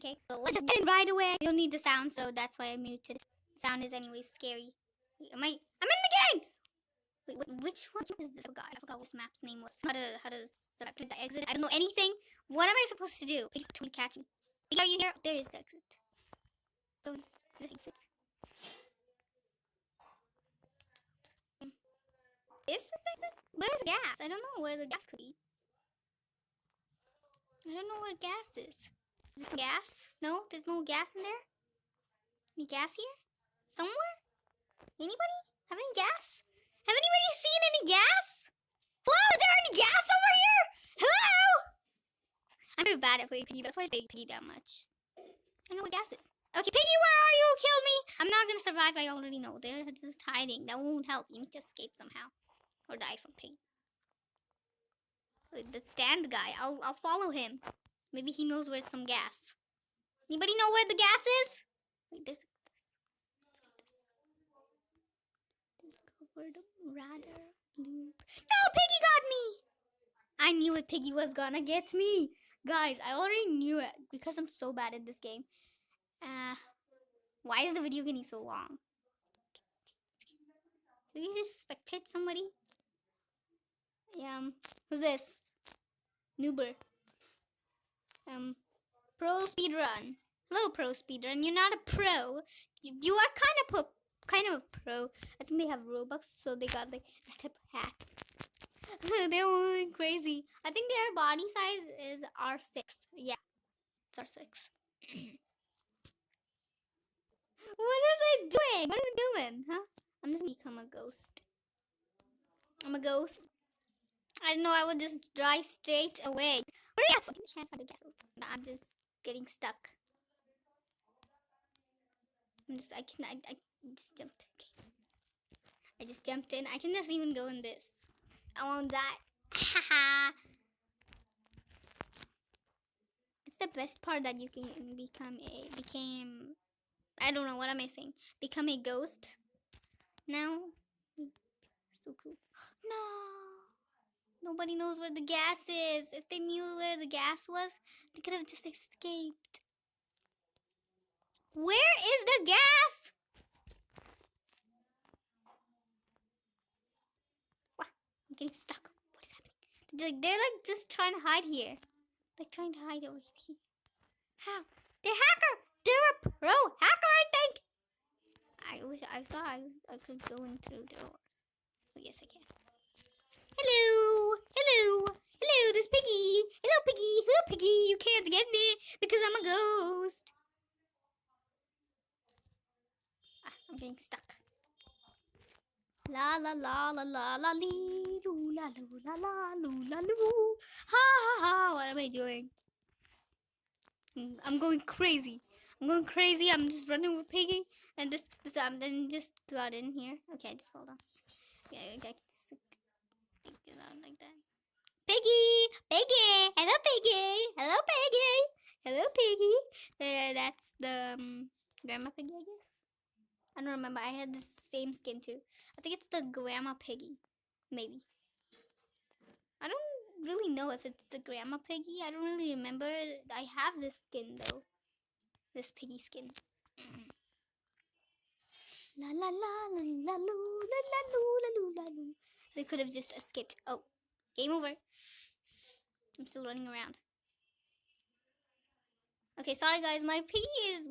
Okay, so let's just get it right away. You don't need the sound, so that's why I muted. Sound is anyway scary. Wait, I'm in the game. Wait, which one is this? I forgot what this map's name was. How to select the exit. I don't know anything. What am I supposed to do? Please to catch me. Are you here? There is the exit. So the exit. Is this exit? Where's gas? I don't know where the gas could be. I don't know where gas is. Is this gas? No, there's no gas in there. Any gas here? Somewhere? Anybody? Have any gas? Have anybody seen any gas? Hello? Is there any gas over here? Hello? I'm very bad at playing Piggy. That's why I play Piggy that much. I don't know what gas is. Okay, Piggy, where are you? Kill me. I'm not gonna survive. I already know. They're just hiding. That won't help. You need to escape somehow. Or die from Piggy. Wait, the stand guy. I'll follow him. Maybe he knows where's some gas. Anybody know where the gas is? Wait, there's this. Let's get this. Discovered radar loop. No, Piggy got me! I knew it. Piggy was gonna get me. Guys, I already knew it because I'm so bad at this game. Why is the video getting so long? Did you just spectate somebody? Who's this? Noober. Pro speedrun. Hello, pro speedrun. You're not a pro. You are kind of a pro. I think they have Robux, so they got like this type of hat. They're moving crazy. I think their body size is R6. Yeah, it's R6. What are they doing? What are they doing? Huh? I'm just gonna become a ghost. I'm a ghost. I don't know. I would just drive straight away. Where is gas? I can't find the gas. I'm just getting stuck. I just jumped. Okay. I just jumped in. I can just even go in this. I won't die. Haha. It's the best part that you can became. I don't know what am I saying. Become a ghost. Now. So cool. No. Nobody knows where the gas is. If they knew where the gas was, they could have just escaped. Where is the gas? What? I'm getting stuck. What is happening? They're like just trying to hide here. Like trying to hide over here. How? They're hacker. They're a pro hacker, I think. I thought I could go in through doors. Oh, yes, I can. Hello. Hello. Hello, there's Piggy. Hello, Piggy. Hello, Piggy. You can't get me because I'm a ghost. I'm getting stuck. La la la la la la lee loo la loo la la loo la loo. Ha ha ha. What am I doing? I'm going crazy. I'm just running with Piggy, and this then just got in here. Okay, just hold on. Yeah, I just get out like that. Piggy, Piggy, hello Piggy, hello Piggy, hello Piggy. That's the Grandma Piggy, I guess. I don't remember. I had the same skin too. I think it's the Grandma Piggy, maybe. I don't really know if it's the Grandma Piggy. I don't really remember. I have this skin though. This piggy skin. La la la la la la la la la la. They could have just escaped. Oh, game over. I'm still running around. Okay, sorry guys. My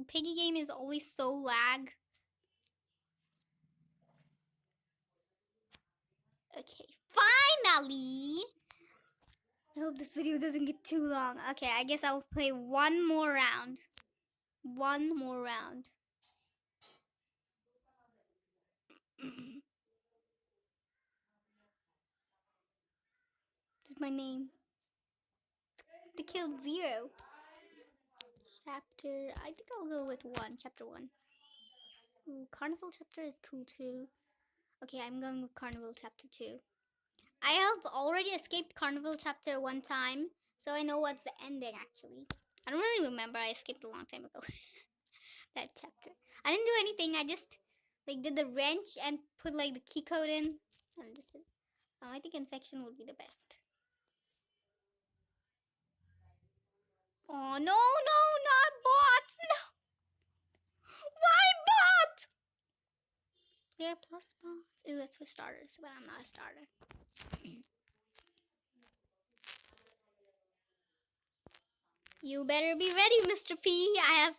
piggy game is always so lag. Okay, finally. I hope this video doesn't get too long. Okay, I guess I'll play one more round. One more round. What's my name? They killed 0. Chapter. I think I'll go with 1. Chapter 1. Ooh, Carnival chapter is cool too. Okay, I'm going with Carnival chapter 2. I have already escaped Carnival chapter 1 time, so I know what's the ending actually. I don't really remember. I escaped a long time ago. That chapter. I didn't do anything. I just like did the wrench and put like the key code in, and just did. I think infection would be the best. Oh, no, not bot. No. Why bot? Player plus bots. Ooh, that's for starters, but I'm not a starter. You better be ready, Mr. P. I have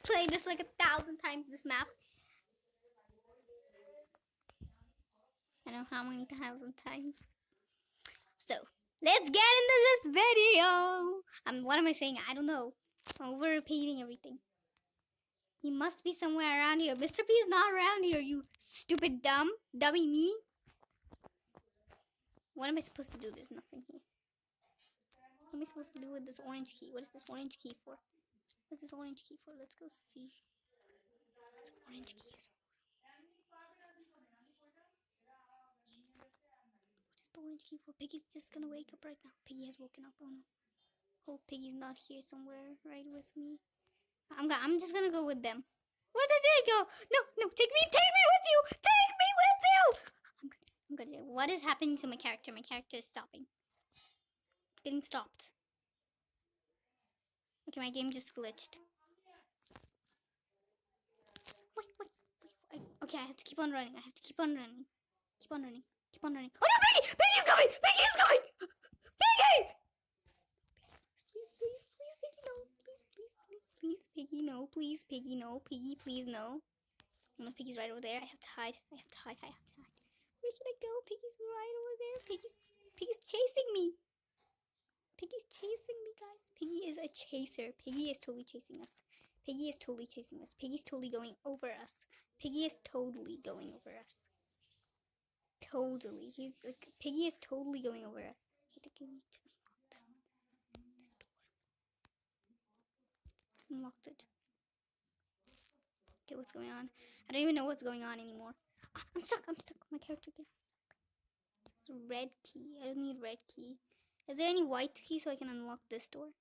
played this like 1,000 times, this map. I know how many thousand times. So, let's get into this video. What am I saying? I don't know. I'm over repeating everything. He must be somewhere around here. Mr. P is not around here, you stupid dummy me. What am I supposed to do? There's nothing here. What am I supposed to do with this orange key? What is this orange key for? What's this orange key for? Let's go see. This orange key is for. What is the orange key for? Piggy's just gonna wake up right now. Piggy has woken up. Oh no. Hope Piggy's not here somewhere right with me. I'm just gonna go with them. Where did they go? No, take me with you! Take me with you! I'm good. What is happening to my character? My character is stopping. It's getting stopped. Okay, my game just glitched. Wait. Okay, I have to keep on running. Keep on running. Oh no, Piggy! Piggy's coming! Piggy! Please, Piggy, no. Please, Piggy, no. Piggy, please, no. No, Piggy's right over there. I have to hide. Where should I go? Piggy's right over there. Piggy's chasing me. Guys. Piggy is a chaser. Piggy is totally chasing us. Piggy's totally going over us. Totally. Piggy is totally going over us. Unlocked it. Okay, what's going on? I don't even know what's going on anymore. I'm stuck. My character gets stuck. It's a red key. I don't need red key. Is there any white key so I can unlock this door?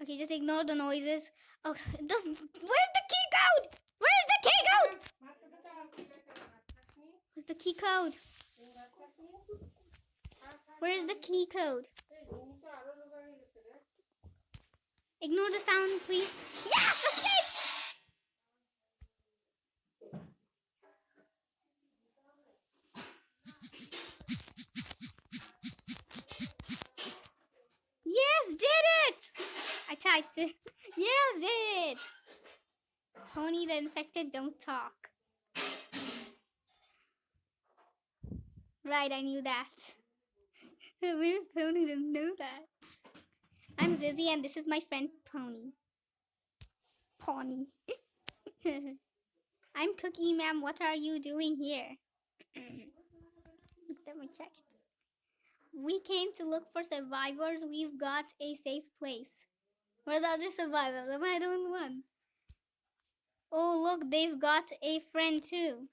Okay, just ignore the noises. Oh, it doesn't. Where's the key code? Where's the key code? Ignore the sound, please. Yes, escaped! Yes, did it! I typed it. Yes, did it! Tony the infected, don't talk. Right, I knew that. Maybe Tony didn't know that. I'm Zizzy and this is my friend Pony. I'm Cookie, ma'am. What are you doing here? Let me check. We came to look for survivors. We've got a safe place. Where are the other survivors? Am I the only one? Oh, look, they've got a friend too.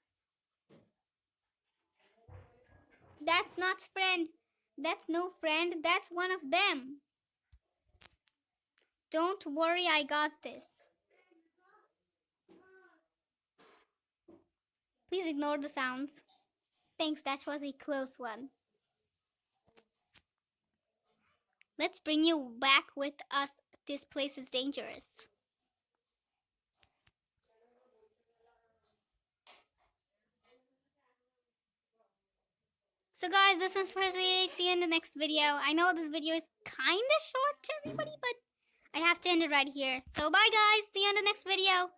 That's not friend. That's no friend. That's one of them. Don't worry, I got this. Please ignore the sounds. Thanks, that was a close one. Let's bring you back with us. This place is dangerous. So guys, this was for the see you in the next video. I know this video is kind of short to everybody, but I have to end it right here. So bye guys, see you in the next video.